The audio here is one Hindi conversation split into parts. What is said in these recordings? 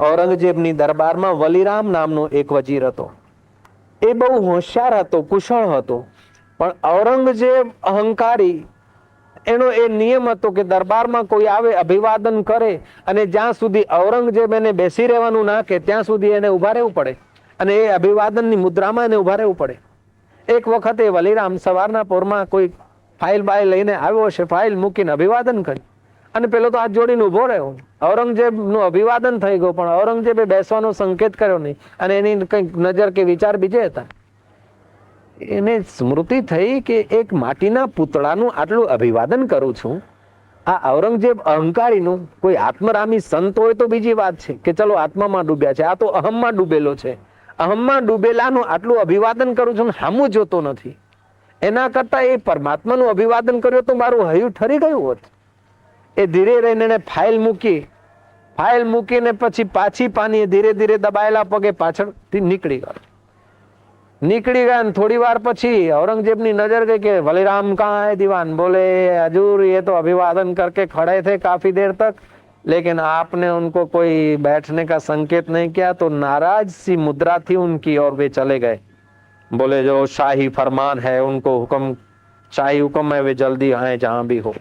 ઔરંગઝેબની દરબારમાં વલીરામ નામનો એક વજીર હતો. એ બહુ હોશિયાર હતો, કુશળ હતો, પણ ઔરંગઝેબ અહંકારી. એનો એ નિયમ હતો કે દરબારમાં કોઈ આવે, અભિવાદન કરે અને જ્યાં સુધી ઔરંગઝેબ એને બેસી રહેવાનું ના કે ત્યાં સુધી એને ઉભા રહેવું પડે અને એ અભિવાદનની મુદ્રામાં એને ઉભા રહેવું પડે. એક વખતે વલીરામ સવારના પોરમાં કોઈ ફાઇલ બાઇલ લઈને આવ્યો હશે, ફાઇલ મૂકીને અભિવાદન કર્યું અને પેલો તો હાથ જોડીને ઉભો રહ્યો. ઔરંગઝેબનું અભિવાદન થઈ ગયું, પણ ઔરંગઝેબે બેસવાનો સંકેત કર્યો નહીં અને એની કંઈક નજર કે વિચાર બીજે હતા. એને સ્મૃતિ થઈ કે એક માટીના પૂતળાનું આટલું અભિવાદન કરું છું. આ ઔરંગઝેબ અહંકારીનું, કોઈ આત્મરામી સંત હોય તો બીજી વાત છે કે ચલો આત્મામાં ડૂબ્યા છે, આ તો અહમમાં ડૂબેલો છે. અહમમાં ડૂબેલાનું આટલું અભિવાદન કરું છું, હામું જોતો નથી. એના કરતા એ પરમાત્માનું અભિવાદન કર્યું તો મારું હૈયું ઠરી ગયું હોત. એ ધીરે રહીને એને ફાઇલ મૂકીને પછી પાછી પાની ધીરે ધીરે દબાયેલા પગે પાછળથી નીકળી ગયા. અને થોડી વાર પછી औरंगजेब ની नजर गई कि वलीराम कहाँ है दीवान. बोले हजूर ये तो अभिवादन करके खड़े थे काफी देर तक, लेकिन आपने उनको कोई बैठने का संकेत नहीं किया, तो नाराज सी मुद्रा थी उनकी और वे चले गए. बोले जो शाही फरमान है, उनको हुक्म, शाही हुक्म है, वे जल्दी आए जहां भी हो.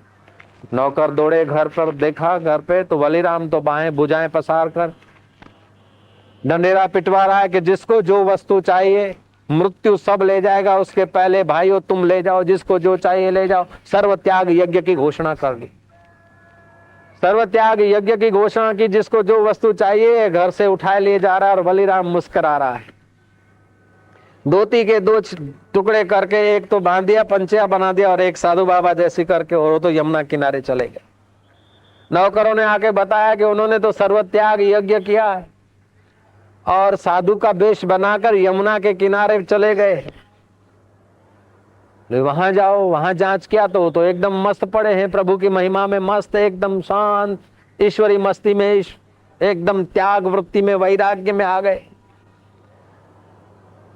नौकर दौड़े घर पर, देखा घर पे तो वलीराम तो बाएं भुजाएं पसार कर डंडेरा पिटवा रहा है कि जिसको जो वस्तु चाहिए, मृत्यु सब ले जाएगा, उसके पहले भाइयों तुम ले जाओ, जिसको जो चाहिए ले जाओ. सर्व त्याग यज्ञ की घोषणा कर दी. सर्व त्याग यज्ञ की घोषणा की. जिसको जो वस्तु चाहिए घर से उठाए लिए जा रहा है और वलीराम मुस्कुरा रहा है. धोती के 2 टुकड़े करके एक तो बांध दिया, पंचिया बना दिया और एक साधु बाबा जैसी करके, और तो यमुना किनारे चले गए. नौकरों ने आके बताया कि उन्होंने तो सर्व त्याग यज्ञ किया है और साधु का वेश बनाकर यमुना के किनारे चले गए. वहां जाओ, वहां जांच किया तो एकदम मस्त पड़े हैं, प्रभु की महिमा में मस्त, एकदम शांत, ईश्वरी मस्ती में, एकदम त्याग वृत्ति में, वैराग्य में आ गए.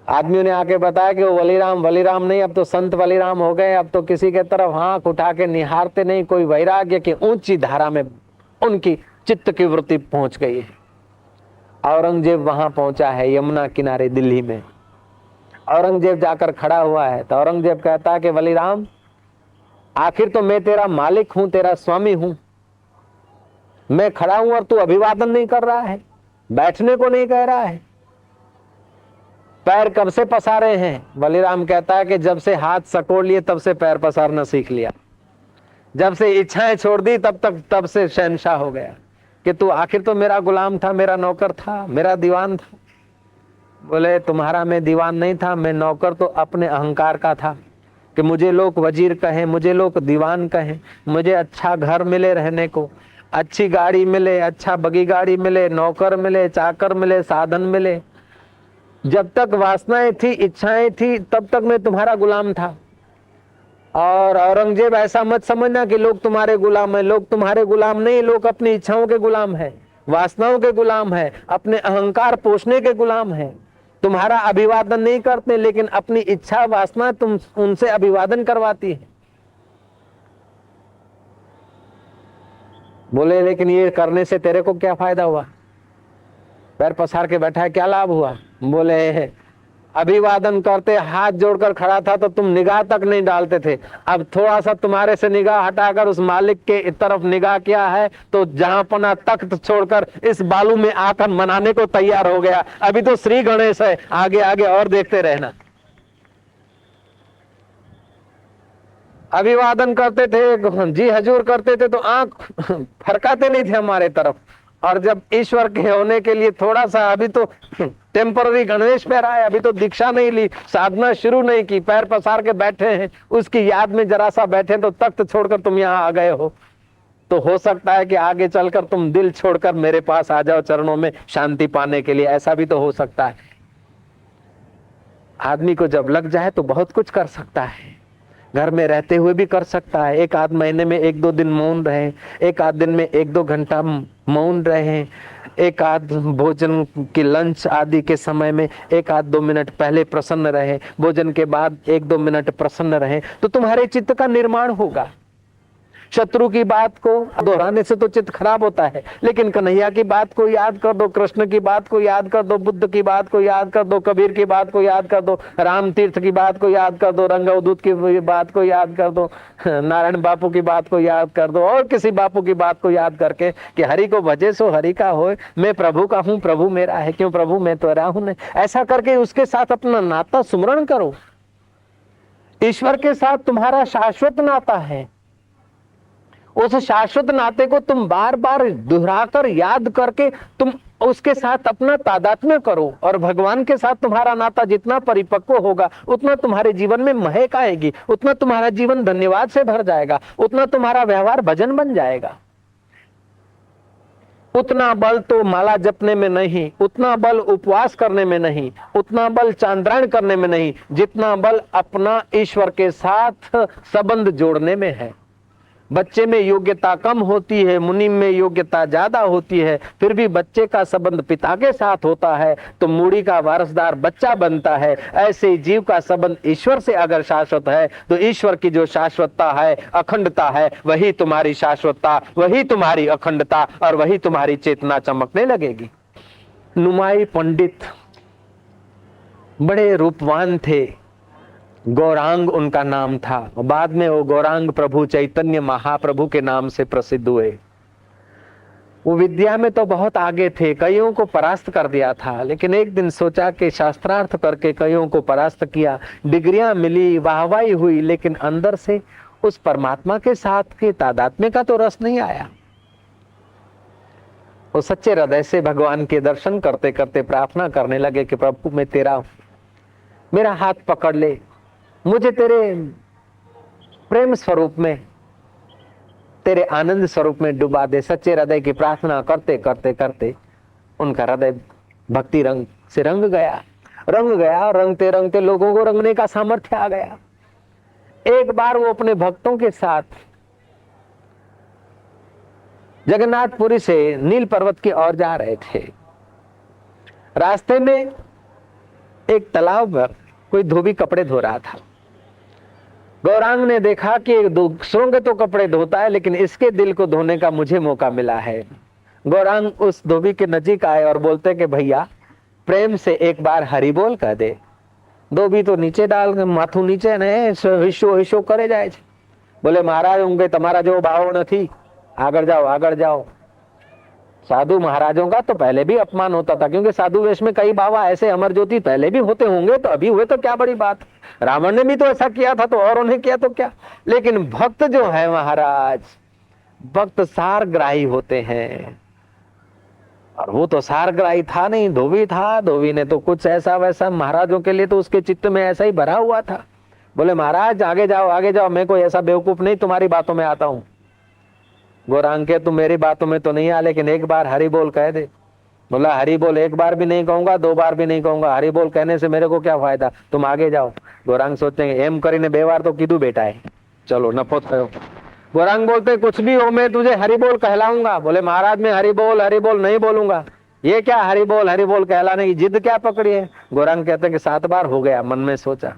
आदमियों ने आके बताया कि वो वलीराम नहीं, अब तो संत वलीराम हो गए. अब तो किसी के तरफ आंख उठा के निहारते नहीं, कोई वैराग्य की ऊंची धारा में उनकी चित्त की वृत्ति पहुंच गई है. औरंगजेब वहां पहुंचा है यमुना किनारे दिल्ली में. औरंगजेब जाकर खड़ा हुआ है तो औरंगजेब कहता है कि वलीराम, आखिर तो मैं तेरा मालिक हूं, तेरा स्वामी हूं. मैं खड़ा हूं और तू अभिवादन नहीं कर रहा है, बैठने को नहीं कह रहा है. पैर कब से पसारे हैं? वलीराम कहता है कि जब से हाथ सकोड़ लिए तब से पैर पसारना सीख लिया. जब से इच्छाएं छोड़ दी तब से शहंशाह हो गया. कि तू आखिर तो मेरा गुलाम था, मेरा नौकर था, मेरा दीवान था. बोले तुम्हारा मैं दीवान नहीं था, मैं नौकर तो अपने अहंकार का था कि मुझे लोग वजीर कहें, मुझे लोग दीवान कहें, मुझे अच्छा घर मिले रहने को, अच्छी गाड़ी मिले, अच्छा बगी गाड़ी मिले, नौकर मिले, चाकर मिले, साधन मिले. जब तक वासनाएं थी, इच्छाएं थी, तब तक मैं तुम्हारा गुलाम था. और औरंगजेब ऐसा मत समझना कि लोग तुम्हारे गुलाम है. लोग तुम्हारे गुलाम नहीं, लोग अपनी इच्छाओं के गुलाम है, वासनाओं के गुलाम है, अपने अहंकार पोषने के गुलाम है. तुम्हारा अभिवादन नहीं करते, लेकिन अपनी इच्छा वासना तुम उनसे अभिवादन करवाती है. बोले लेकिन ये करने से तेरे को क्या फायदा हुआ? पैर पसार के बैठा है, क्या लाभ हुआ? बोले अभिवादन करते हाथ जोड़कर खड़ा था तो तुम निगाह तक नहीं डालते थे. अब थोड़ा सा तुम्हारे से निगाह हटाकर उस मालिक के तरफ निगाह किया है तो जहां पना तख्त छोड़कर इस बालू में आकर मनाने को तैयार हो गया. अभी तो श्री गणेश है, आगे आगे और देखते रहना. अभिवादन करते थे, जी हजूर करते थे तो आंख फरकाते नहीं थे हमारे तरफ. और जब ईश्वर के होने के लिए थोड़ा सा, अभी तो टेम्पररी गणवेश पहना है, अभी तो दीक्षा नहीं ली, साधना शुरू नहीं की, पैर पसार के बैठे हैं, उसकी याद में जरा सा बैठे तो तख्त छोड़कर तुम यहाँ आ गए हो. तो हो सकता है कि आगे चलकर तुम दिल छोड़कर मेरे पास आ जाओ चरणों में शांति पाने के लिए. ऐसा भी तो हो सकता है. आदमी को जब लग जाए तो बहुत कुछ कर सकता है, घर में रहते हुए भी कर सकता है. एक आध महीने में 1-2 दिन मौन रहे, एक आध दिन में 1-2 घंटा मौन रहे, एक आध भोजन की लंच आदि के समय में 1-2 मिनट पहले प्रसन्न रहे, भोजन के बाद 1-2 मिनट प्रसन्न रहे, तो तुम्हारे चित्त का निर्माण होगा. शत्रु की बात को दोहराने से तो चित्त खराब होता है, लेकिन कन्हैया की बात को याद कर दो, कृष्ण की बात को याद कर दो, बुद्ध की बात को याद कर दो, कबीर की बात को याद कर दो, राम तीर्थ की बात को याद कर दो, रंग अवधूत की बात को याद कर दो, नारायण बापू की बात को याद कर दो, और किसी बापू की बात को याद करके कि हरि को भजे सो हरि का होए, मैं प्रभु का हूं प्रभु मेरा है, क्यों प्रभु मैं तेरा हूं नहीं, ऐसा करके उसके साथ अपना नाता सुमरण करो। ईश्वर के साथ तुम्हारा शाश्वत नाता है, उस शाश्वत नाते को तुम बार बार दोहराकर याद करके तुम उसके साथ अपना तादात्म्य करो, और भगवान के साथ तुम्हारा नाता जितना परिपक्व होगा उतना तुम्हारे जीवन में महक आएगी, उतना तुम्हारा जीवन धन्यवाद से भर जाएगा, उतना तुम्हारा व्यवहार भजन बन जाएगा। उतना बल तो माला जपने में नहीं, उतना बल उपवास करने में नहीं, उतना बल चांद्रायण करने में नहीं, जितना बल अपना ईश्वर के साथ संबंध जोड़ने में है। बच्चे में योग्यता कम होती है, मुनि में योग्यता ज्यादा होती है, फिर भी बच्चे का संबंध पिता के साथ होता है तो मूढ़ी का वारसदार बच्चा बनता है। ऐसे ही जीव का संबंध ईश्वर से अगर शाश्वत है तो ईश्वर की जो शाश्वतता है, अखंडता है, वही तुम्हारी शाश्वतता, वही तुम्हारी अखंडता, और वही तुम्हारी चेतना चमकने लगेगी। नुमाई पंडित बड़े रूपवान थे, गौरांग उनका नाम था, बाद में वो गौरांग प्रभु चैतन्य महाप्रभु के नाम से प्रसिद्ध हुए। वो विद्या में तो बहुत आगे थे, कईयों को परास्त कर दिया था, लेकिन एक दिन सोचा कि शास्त्रार्थ करके कईयों को परास्त किया, डिग्रियां मिली, वाहवाही हुई, लेकिन अंदर से उस परमात्मा के साथ के तादात्म्य का तो रस नहीं आया। वो सच्चे हृदय से भगवान के दर्शन करते करते प्रार्थना करने लगे कि प्रभु मैं तेरा हूं, मेरा हाथ पकड़ ले, मुझे तेरे प्रेम स्वरूप में, तेरे आनंद स्वरूप में डुबा दे। सच्चे हृदय की प्रार्थना करते करते करते उनका हृदय भक्ति रंग से रंग गया, रंगते रंगते लोगों को रंगने का सामर्थ्य आ गया। एक बार वो अपने भक्तों के साथ जगन्नाथपुरी से नील पर्वत की ओर जा रहे थे। रास्ते में एक तालाब पर कोई धोबी कपड़े धो रहा था। गौरांग ने देखा कि दूसरों के तो कपड़े धोता है, लेकिन इसके दिल को धोने का मुझे मौका मिला है। गौरांग उस धोबी के नजीक आए और बोलते कि भैया प्रेम से एक बार हरि बोल कह दे। धोबी तो नीचे डाल माथू नीचे ने हिस्सो हिस्सो करे जाए छे। बोले महाराज होंगे तुम्हारा जो भाव नहीं, आगर जाओ आगर जाओ। साधु महाराजों का तो पहले भी अपमान होता था, क्योंकि साधु वेश में कई बाबा ऐसे अमर ज्योति पहले भी होते होंगे, तो अभी हुए तो क्या बड़ी बात। रावण ने भी तो ऐसा किया था, तो औरों ने किया तो क्या। लेकिन भक्त जो है महाराज, भक्त सारग्राही होते हैं, और वो तो सारग्राही था नहीं, धोबी था। धोबी ने तो कुछ ऐसा वैसा, महाराजों के लिए तो उसके चित्त में ऐसा ही भरा हुआ था। बोले महाराज आगे जाओ, मैं कोई ऐसा बेवकूफ नहीं, तुम्हारी बातों में आता हूं। गौरांग के तुम मेरी बातों में तो नहीं आ, लेकिन एक बार हरि बोल कह दे। बोला हरि बोल एक बार भी नहीं कहूंगा, 2 बार भी नहीं कहूंगा, हरि बोल कहने से मेरे को क्या फायदा, तुम आगे जाओ। गौरांग सोचेंगे एम કરીને 2 बार तो कीधु बेटा है, चलो नफो थयो। गौरांग बोलते कुछ भी हो मैं तुझे हरि बोल कहलाऊंगा। बोले महाराज मैं हरि बोल नहीं बोलूंगा। ये क्या हरि बोल कहलाने की जिद क्या पकड़ी है। गौरांग कहते हैं कि 7 बार हो गया, मन में सोचा।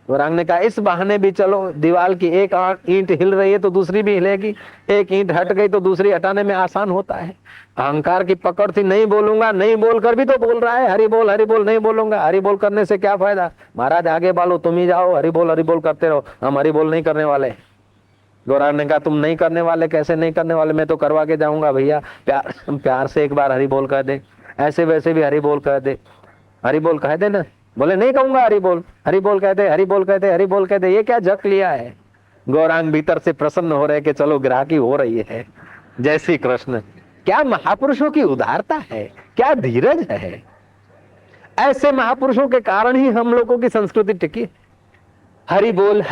गौरांग ने कहा इस बहाने भी चलो, दीवार की एक ईंट हिल रही है तो दूसरी भी हिलेगी, एक ईंट हट गई तो दूसरी हटाने में आसान होता है। अहंकार की पकड़ थी, नहीं बोलूंगा, नहीं बोलकर भी तो बोल रहा है हरि बोल नहीं बोलूंगा। हरि बोल करने से क्या फायदा। महाराज आगे बालो, तुम ही जाओ, हरि बोल करते रहो, हम हरि बोल नहीं करने वाले। गौरांग ने कहा तुम नहीं करने वाले, कैसे नहीं करने वाले, मैं तो करवा के जाऊंगा भैया। प्यार से एक बार हरि बोल कह दे, ऐसे वैसे भी हरि बोल कह दे, हरि बोल कह दे ना। बोले नहीं कहूंगा हरि बोल कहते, ये क्या झक लिया है। गौरांग भीतर से प्रसन्न हो रहे कि चलो ग्राहकी हो रही है। जय श्री कृष्ण। क्या महापुरुषों की उदारता है, क्या धीरज है। ऐसे महापुरुषों के कारण ही हम लोगों की संस्कृति टिकी। हरि बोल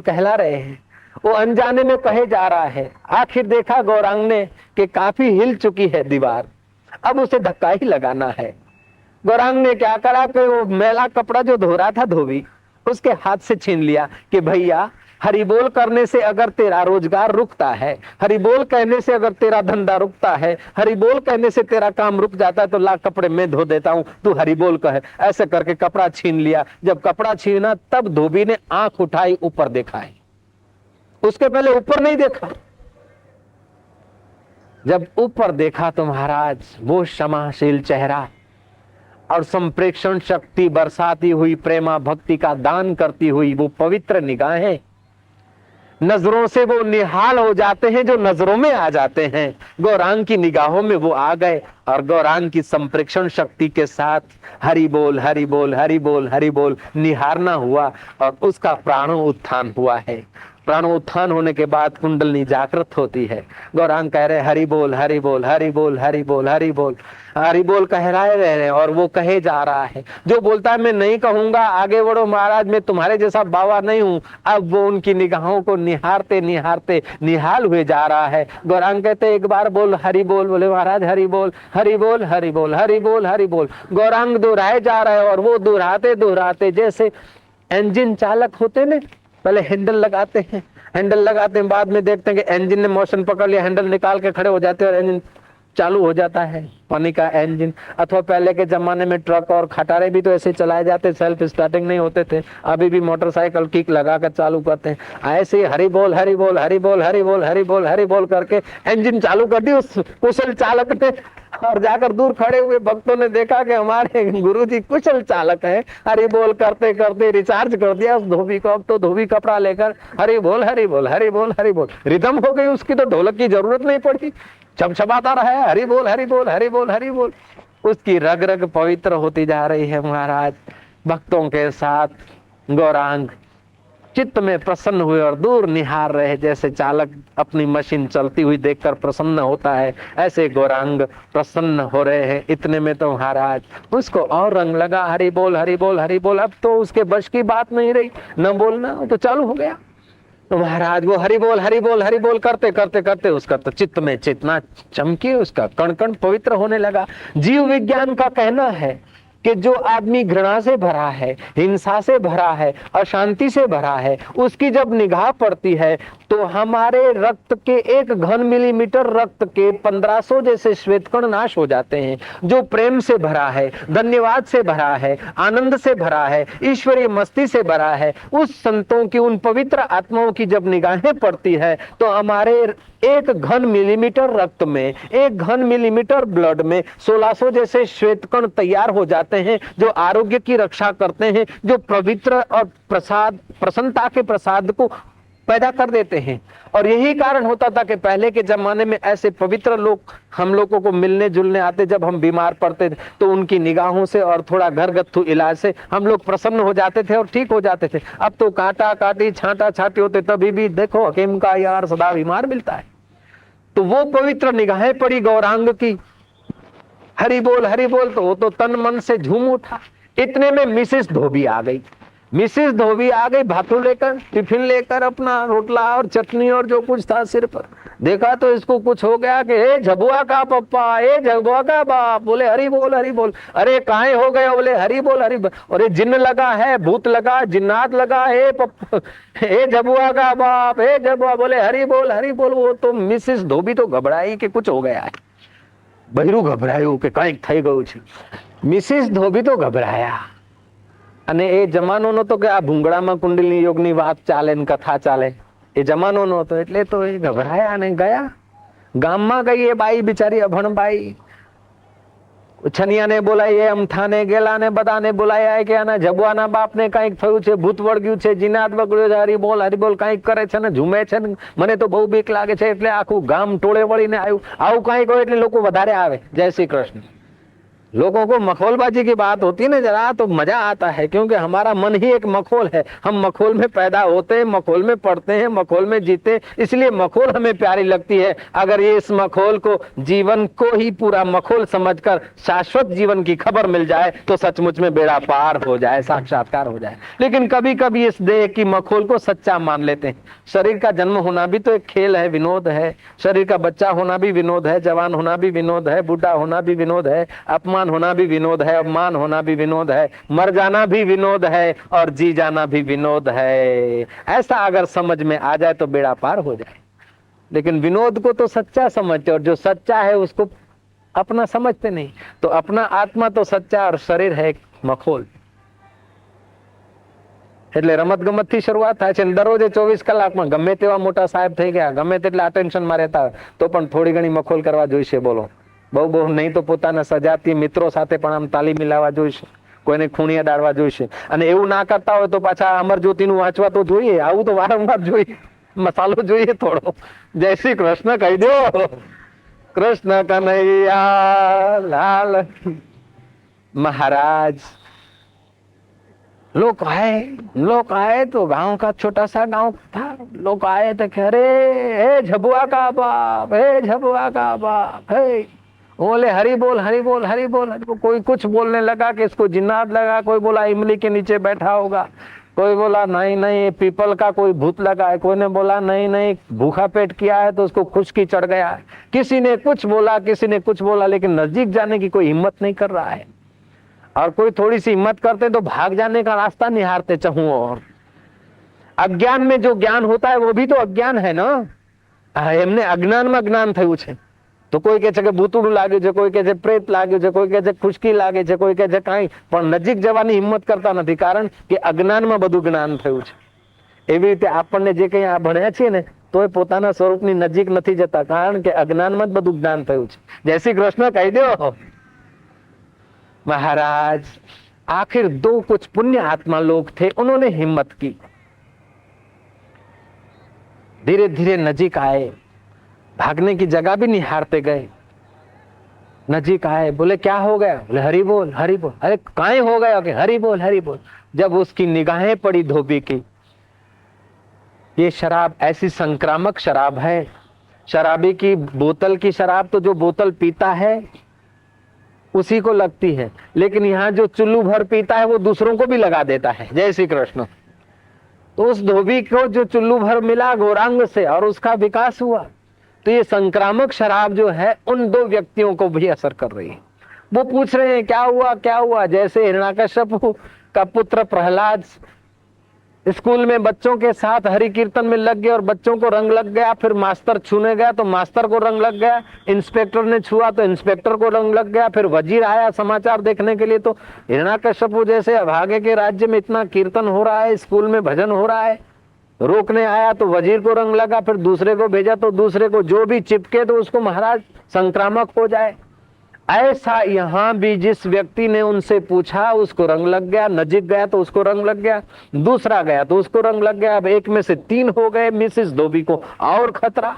कहला रहे हैं, वो अनजाने में कहे जा रहा है। आखिर देखा गौरांग ने कि काफी हिल चुकी है दीवार, अब उसे धक्का ही लगाना है। गौरांग ने क्या करा कि वो मैला कपड़ा जो धो रहा था धोबी, उसके हाथ से छीन लिया कि भैया हरि बोल करने से अगर तेरा रोजगार रुकता है, हरि बोल कहने से अगर तेरा धंधा रुकता है, हरि बोल कहने से तेरा काम रुक जाता है, तो ला कपड़े मैं धो देता हूं, तू हरि बोल कहे। ऐसे करके कपड़ा छीन लिया। जब कपड़ा छीना तब धोबी ने आंख उठाई, ऊपर देखा है। उसके पहले ऊपर नहीं देखा। जब ऊपर देखा तो महाराज वो क्षमाशील चेहरा और संप्रेक्षण शक्ति बरसाती हुई, प्रेमा भक्ति का दान करती हुई वो पवित्र निगाहें, नजरों से वो निहाल हो जाते हैं जो नजरों में आ जाते हैं। गौरांग की निगाहों में वो आ गए और गौरांग की संप्रेक्षण शक्ति के साथ हरि बोल हरि बोल हरि बोल हरि बोल निहारना हुआ और उसका प्राणो उत्थान हुआ है। प्राणोत्थान होने के बाद कुंडलनी जागृत होती है। गौरांग कह रहे हरि बोल हरि बोल हरि बोल हरि बोल हरि बोल हरि बोल कह रहे और वो कहे जा रहा है। जो बोलता है मैं नहीं कहूंगा, आगे बढ़ो महाराज, मैं तुम्हारे जैसा बाबा नहीं हूं, अब वो उनकी निगाहों को निहारते निहारते निहाल हुए जा रहा है। गौरांग कहते एक बार बोल हरि बोल, बोले महाराज हरि बोल हरि बोल हरि बोल हरि बोल हरि बोल। गौरांग दोहराए जा रहे हैं और वो दोहराते दोहराते जैसे इंजन चालक होते ना, पहले हैंडल लगाते हैं, हैंडल लगाते हैं, बाद में देखते हैं कि इंजन ने मोशन पकड़ लिया, हैंडल निकाल के खड़े हो जाते हैं और इंजन चालू हो जाता है, पानी का इंजन। अथवा पहले के जमाने में ट्रक और खटारे भी तो ऐसे चलाए जाते, सेल्फ स्टार्टिंग नहीं होते थे। अभी भी मोटरसाइकिल किक लगा कर चालू करते हैं। ऐसे ही हरि बोल हरि बोल हरि बोल हरि बोल हरि बोल हरि बोल करके इंजन चालू कर दी उस कुशल चालक ने। और जाकर दूर खड़े हुए भक्तों ने देखा कि हमारे गुरुजी कुशल चालक है। हरि बोल करते करते रिचार्ज कर दिया उस धोबी को। अब तो धोबी कपड़ा लेकर हरि बोल हरि बोल हरि बोल हरि बोल, रिदम हो गई उसकी, तो ढोलक की जरूरत नहीं पड़ी, चमचमाता रहा है हरि बोल हरि बोल हरि बोल हरि बोल। उसकी रग रग पवित्र होती जा रही है महाराज। भक्तों के साथ गौरांग चित्त में प्रसन्न हुए और दूर निहार रहे, जैसे चालक अपनी मशीन चलती हुई देखकर प्रसन्न होता है, ऐसे गौरांग प्रसन्न हो रहे हैं। इतने में तो महाराज उसको और रंग लगा, हरि बोल हरि बोल हरि बोल। अब तो उसके बश की बात नहीं रही, न बोलना तो चालू हो गया। तो महाराज वो हरि बोल हरि बोल हरि बोल करते करते करते उसका तो चित्त में चेतना चमकी, उसका कण कण पवित्र होने लगा। जीव विज्ञान का कहना है कि जो आदमी घृणा से भरा है, हिंसा से भरा है, अशांति से भरा है, उसकी जब निगाह पड़ती है तो हमारे रक्त के 1 घन मिलीमीटर रक्त के 1500 जैसे श्वेतकण नाश हो जाते हैं। जो प्रेम से भरा है, धन्यवाद से भरा है, आनंद से भरा है, ईश्वरीय मस्ती से भरा है, उस संतों की, उन पवित्र आत्माओं की जब निगाहें पड़ती है तो हमारे 1 घन मिलीमीटर रक्त में, 1 घन मिलीमीटर ब्लड में 1600 जैसे श्वेतकण तैयार हो जाते हैं, जो आरोग्य की रक्षा करते हैं, जो पवित्र और प्रसाद, प्रसन्नता के प्रसाद को पैदा कर देते हैं। और यही कारण होता था कि पहले के जमाने में ऐसे पवित्र लोग हम लोगों को मिलने जुलने आते। जब हम बीमार पड़ते थे तो उनकी निगाहों से और थोड़ा घरगथ्थू इलाज से हम लोग प्रसन्न हो जाते थे और ठीक हो जाते थे। अब तो काटा काटी छांटा छाटी होते, तभी भी देखो हकीम का यार सदा बीमार मिलता है। तो वो पवित्र निगाहें पड़ी गौरांग की, हरि बोल तो वो तो तन मन से झूम उठा। इतने में मिसेस धोबी आ गई। मिसेस धोबी आ गई भातू लेकर, टिफिन लेकर, अपना रोटला और चटनी और जो कुछ था सिर पर। देखा तो इसको कुछ हो गया कि ए झबुआ का पप्पा, ए झबुआ का बाप, बोले हरि बोल हरि बोल। अरे काहे हो गए? बोले हरि बोल हरि बोल। अरे जिन्न लगा है, भूत लगा, जिन्नात लगा, ए पप्पा, ए झबुआ का बाप, ए झबुआ, बोले हरि बोल हरि बोल। वो तो मिसेस धोबी तो घबराई कि कुछ हो गया है। बहिरू घबराયું કે કંઈક થઈ ગયું છે। મિસિસ ધોબી તો ઘબરાયા। અને એ જમાનોનો તો કે આ ભૂંગળામાં કુંડલિની યોગની વાત ચાલે ને કથા ચાલે, એ જમાનોનો હતો એટલે તો એ ઘબરાયા અને ગયા। ગામમાં ગઈ એ બાઈ બિચારી અભણ બાઈ, છનિયાને બોલાઈ, એ અમથાને ગેલાને બધાને બોલાયા કે આના જબવાના બાપને કંઈક થયું છે, ભૂત વળગ્યું છે, જીનાત વગડ્યો છે, હરી બોલ કંઈક કરે છે ને ઝૂમે છે ને મને તો બહુ બીક લાગે છે, એટલે આખું ગામ ટોળે વળીને આવ્યું। આવું કંઈક હોય એટલે લોકો વધારે આવે। જય શ્રી કૃષ્ણ। लोगों को मखौलबाजी की बात होती है ना जरा, तो मजा आता है, क्योंकि हमारा मन ही एक मखौल है। हम मखौल में पैदा होते हैं, मखौल में पढ़ते हैं, मखौल में जीते, इसलिए मखौल हमें प्यारी लगती है। अगर ये इस मखौल को, जीवन को ही पूरा मखौल समझकर शाश्वत जीवन की खबर मिल जाए तो सचमुच में बेड़ा पार हो जाए, साक्षात्कार हो जाए। लेकिन कभी कभी इस देह की मखौल को सच्चा मान लेते हैं। शरीर का जन्म होना भी तो एक खेल है, विनोद है। शरीर का बच्चा होना भी विनोद है, जवान होना भी विनोद है, बूढ़ा होना भी विनोद है, अपमान होना भी विनोद है, अपमान होना भी विनोद है, मर जाना भी विनोद है और जी जाना भी विनोद है। ऐसा अगर समझ में आ जाए तो बेड़ा पार हो जाए। लेकिन विनोद को तो सच्चा समझते, और जो सच्चा है उसको अपना समझते नहीं। तो अपना आत्मा तो सच्चा और शरीर है एक मखौल। એટલે રમત ગમત થી શરૂઆત થાય છે. દરરોજે 24 કલાકમાં ગમે તેવા મોટા સાહેબ થઈ ગયા, ગમે તેટલા અટેન્શનમાં રહેતા તો પણ થોડી ઘણી મખોલ કરવા જોઈશે. બોલો, બહુ નહીં તો પોતાના સજાતીય મિત્રો સાથે પણ આમ તાલી મિલાવવા જોઈશે, કોઈને ખૂણિયા ડાળવા જોઈશે. અને એવું ના કરતા હોય તો પાછા અમરજ્યોતિ નું વાંચવા તો જોઈએ. આવું તો વારંવાર જોઈએ, મસાલો જોઈએ થોડો. જય શ્રી કૃષ્ણ કહી દો. कृष्ण कन्हैया लाल महाराज. लोग आए तो गांव का छोटा सा गांव था. लोग आए तो कह रहे हे झबुआ का बाप, हे झबुआ का बाप, हे बोले हरि बोल हरि बोल हरि बोल हरि बोल. कोई कुछ बोलने लगा कि इसको जिन्नात लगा, कोई बोला इमली के नीचे बैठा होगा, कोई बोला नहीं नहीं पीपल का कोई भूत लगा है, कोई ने बोला नहीं नहीं भूखा पेट किया है तो उसको खुशकी चढ़ गया है. किसी ने कुछ बोला, किसी ने कुछ बोला, लेकिन नजदीक जाने की कोई हिम्मत नहीं कर रहा है. और कोई थोड़ी सी हिम्मत करते तो भाग जाने का रास्ता निहारते चहु और. अज्ञान में जो ज्ञान होता है वो भी तो अज्ञान है ना. एमने अज्ञान में ज्ञान थયું છે. તો કોઈ કહે છે કે ભૂતડું લાગ્યું છે, કોઈ કહે છે પ્રેત લાગ્યું છે, કોઈ કહે છે ખુશકી લાગે છે, કોઈ કહે છે કાંઈ, પણ નજીક જવાની હિંમત કરતા નથી, કારણ કે અજ્ઞાનમાં બધું જ્ઞાન થયું છે. એવી રીતે આપણને જે કંઈ આ ભણ્યા છીએ ને તોય પોતાના સ્વરૂપની નજીક નથી જતા, કારણ કે અજ્ઞાનમાં જ બધું જ્ઞાન થયું છે. જય શ્રી કૃષ્ણ કહી દો. महाराज आखिर दो कुछ पुण्य आत्मा लोग थे, उन्होंने हिम्मत की, धीरे धीरे नजीक आए, भागने की जगह भी निहारते गए. नजीक आए, बोले क्या हो गया? बोले हरि बोल हरि बोल. अरे काहे हो गया? कि हरि बोल हरि बोल. जब उसकी निगाहें पड़ी धोबी की, ये शराब ऐसी संक्रामक शराब है. शराबी की बोतल की शराब तो जो बोतल पीता है उसी को लगती है, लेकिन यहाँ जो चुल्लू भर पीता है वो दूसरों को भी लगा देता है. जय श्री कृष्ण. तो उस धोबी को जो चुल्लू भर मिला गौरांग से और उसका विकास हुआ, तो ये संक्रामक शराब जो है उन दो व्यक्तियों को भी असर कर रही है. वो पूछ रहे हैं क्या हुआ क्या हुआ. जैसे हिरण्याकश्यप का पुत्र प्रहलाद स्कूल में बच्चों के साथ हरि कीर्तन में लग गए और बच्चों को रंग लग गया, फिर मास्टर छूने गया तो मास्टर को रंग लग गया, इंस्पेक्टर ने छुआ तो इंस्पेक्टर को रंग लग गया, फिर वजीर आया समाचार देखने के लिए तो हिरण्याकश्यप जैसे अभागे के राज्य में इतना कीर्तन हो रहा है, स्कूल में भजन हो रहा है, रोकने आया तो वजीर को रंग लगा, फिर दूसरे को भेजा तो दूसरे को, जो भी चिपके तो उसको महाराज संक्रामक हो जाए. ऐसा यहाँ भी जिस व्यक्ति ने उनसे पूछा उसको रंग लग गया, नजीक गया तो उसको रंग लग गया, दूसरा गया तो उसको रंग लग गया. अब एक में से 3 हो गए. मिसेस धोबी को और खतरा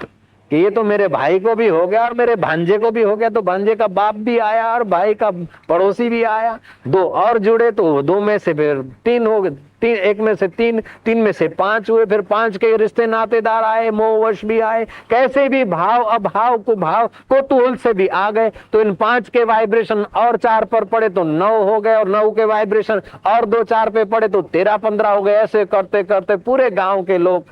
कि ये तो मेरे भाई को भी हो गया और मेरे भांजे को भी हो गया, तो भांजे का बाप भी आया और भाई का पड़ोसी भी आया. 2 और जुड़े तो 2 में से फिर 3 हो गए, 1 में से 3, 3 में से 5 हुए, फिर 5 के रिश्ते नातेदार आए, मोहवश भी आए, कैसे भी भाव अभाव को भाव कोतूहल से भी आ गए. तो इन 5 के वाइब्रेशन और 4 पर पड़े तो 9 हो गए, और 9 के वाइब्रेशन और 2 4 पे पड़े तो 13-15 हो गए. ऐसे करते करते पूरे गांव के लोग,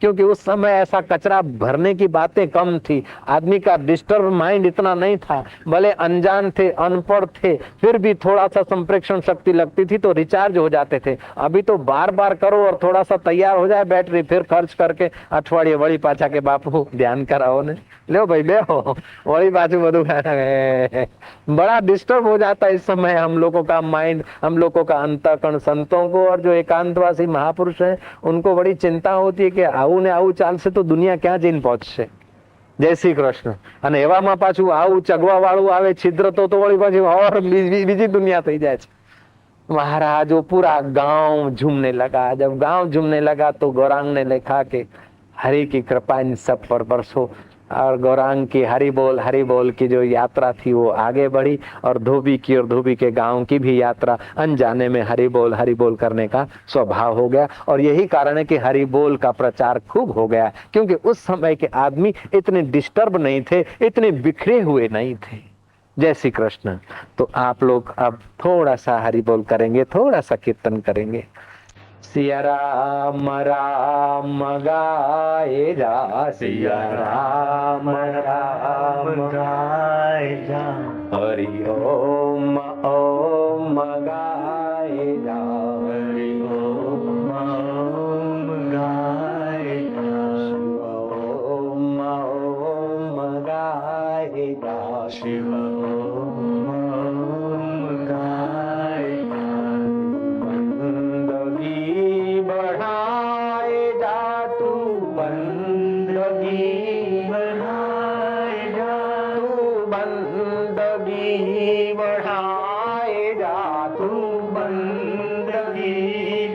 क्योंकि उस समय ऐसा कचरा भरने की बातें कम थी, आदमी का डिस्टर्ब माइंड इतना नहीं था, भले अनजान थे अनपढ़ थे, फिर भी थोड़ा सा संप्रेक्षण शक्ति लगती थी तो रिचार्ज हो जाते थे. अभी तो बार बार करो और थोड़ा सा तैयार हो जाए बैटरी, फिर खर्च करके अठवाडिये वળી पाछा के बापू ध्यान कराओ ने, लो भाई बेहो वળી पाछू બધું. बड़ा डिस्टर्ब हो जाता है इस समय हम लोगों का माइंड, हम लोगों का अंतःकरण. संतों को और जो एकांतवासी महापुरुष है उनको बड़ी चिंता होती है कि આવું ને આવું ચાલશે તો દુનિયા ક્યાં જઈને પહોંચશે. જય શ્રી કૃષ્ણ. અને એવામાં પાછું આવું ચગવા વાળું આવે છિદ્ર તો વળી પાછી और બીજી दुनिया થઈ જાય છે. महाराज वो पूरा गांव झूमने लगा. जब गांव झूमने लगा तो गौरांग ने लिखा कि हरि की कृपा इन सब पर बरसो, और गौरांग की हरि बोल की जो यात्रा थी वो आगे बढ़ी, और धोबी की और धोबी के गांव की भी यात्रा अनजाने में हरि बोल करने का स्वभाव हो गया. और यही कारण है कि हरि बोल का प्रचार खूब हो गया, क्योंकि उस समय के आदमी इतने डिस्टर्ब नहीं थे, इतने बिखरे हुए नहीं थे. जय श्री कृष्ण. तो आप लोग अब थोड़ा सा हरि बोल करेंगे, थोड़ा सा कीर्तन करेंगे. सिया राम राम गाए जा, सिया राम राम गाए जा, हरि ओम ओम गाए जा, हरि ओम ओम गाए जा, शिव ओम ओम गाए जा, शिव ओम ओम गाए जा. बंदगी बढ़ाए जा, तू बंदगी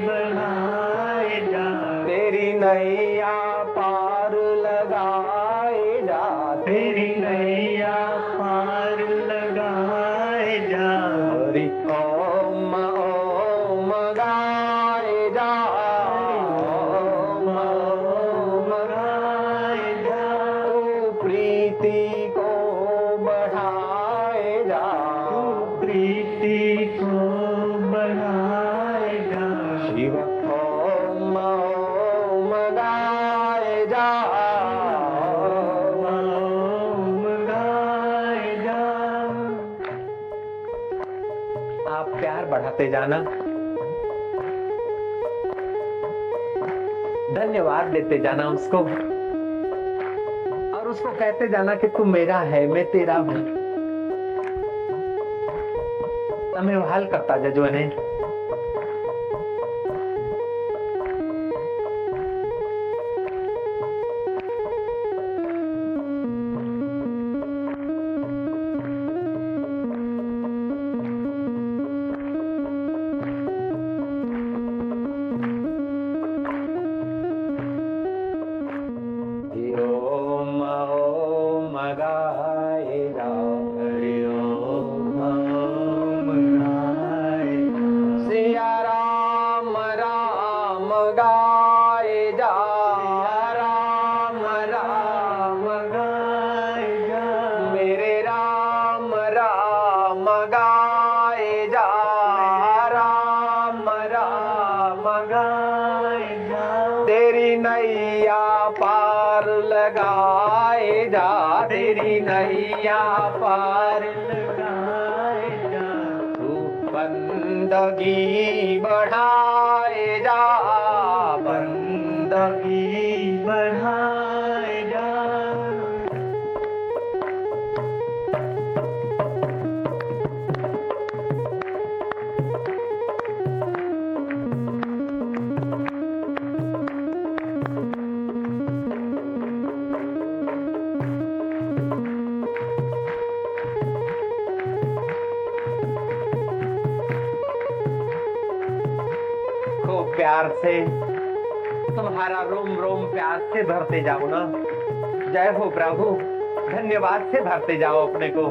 बढ़ाए जा, तेरी नैया पार लगाए जा, तेरी नैया पार लगाए जा। हरि ओम ओम गाए जा, ओम ओम गाए जा, तू प्रीति को बढ़ाए जा, तू प्रीति को बढ़ाए जा। शिव ओम ओम गाए जा, ओम ओम गाए जा। आप प्यार बढ़ाते जाना, धन्यवाद देते जाना उसको, और उसको कहते जाना कि तू मेरा है, मैं तेरा हूं। તમે હાલ કરતા જજો એને। ओम ओम गाए जा, हरि ओम ओम गाए जा, सिया राम राम गाए जा, राम राम गाए जा, मेरे राम राम गाए जा, राम राम गाए जा, तेरी नैया पार लगाए जा, तेरी नैया पार लगाए जा, तू बंदगी बढ़ाए जा, बंदगी बढ़ाए जा। खूब प्यार से, तुम्हारा रोम रोम प्यार से भरते जाओ ना। जय हो प्रभु, धन्यवाद से भरते जाओ अपने को।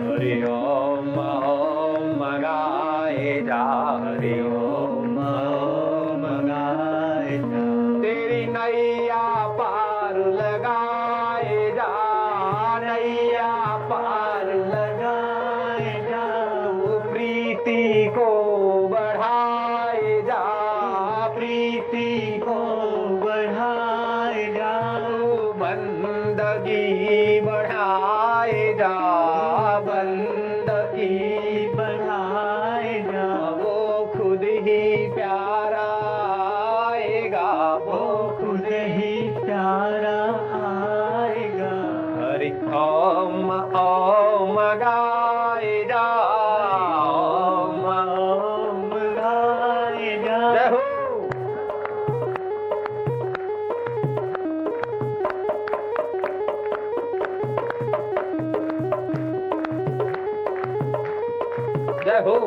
हरि ओम ओम गाए जा, हरि ओम ओम गाए जा, तेरी नैया पार लगाए जा, नैया पार लगाए जा, तू प्रीति को बढ़ाए जा, प्रीति को बढ़ाए जा, तू बंदगी बढ़ाए जा, बंदगी बढ़ाए जा, वो खुद ही प्यारा आएगा, वो खुद ही प्यारा आएगा। हरि ओम ओम गाए जा, ओम ओम गाए जा, जय हो। जय हो।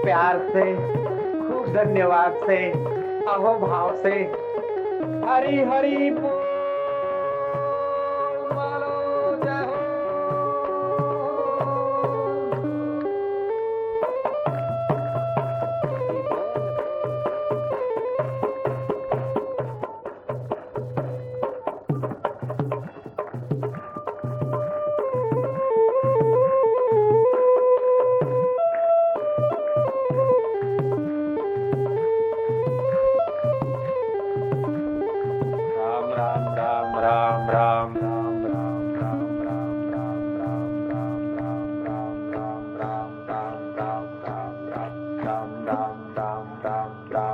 प्यार से, खूब धन्यवाद से, अहोभाव से, हरि हरि बोल बोलो, जय हो।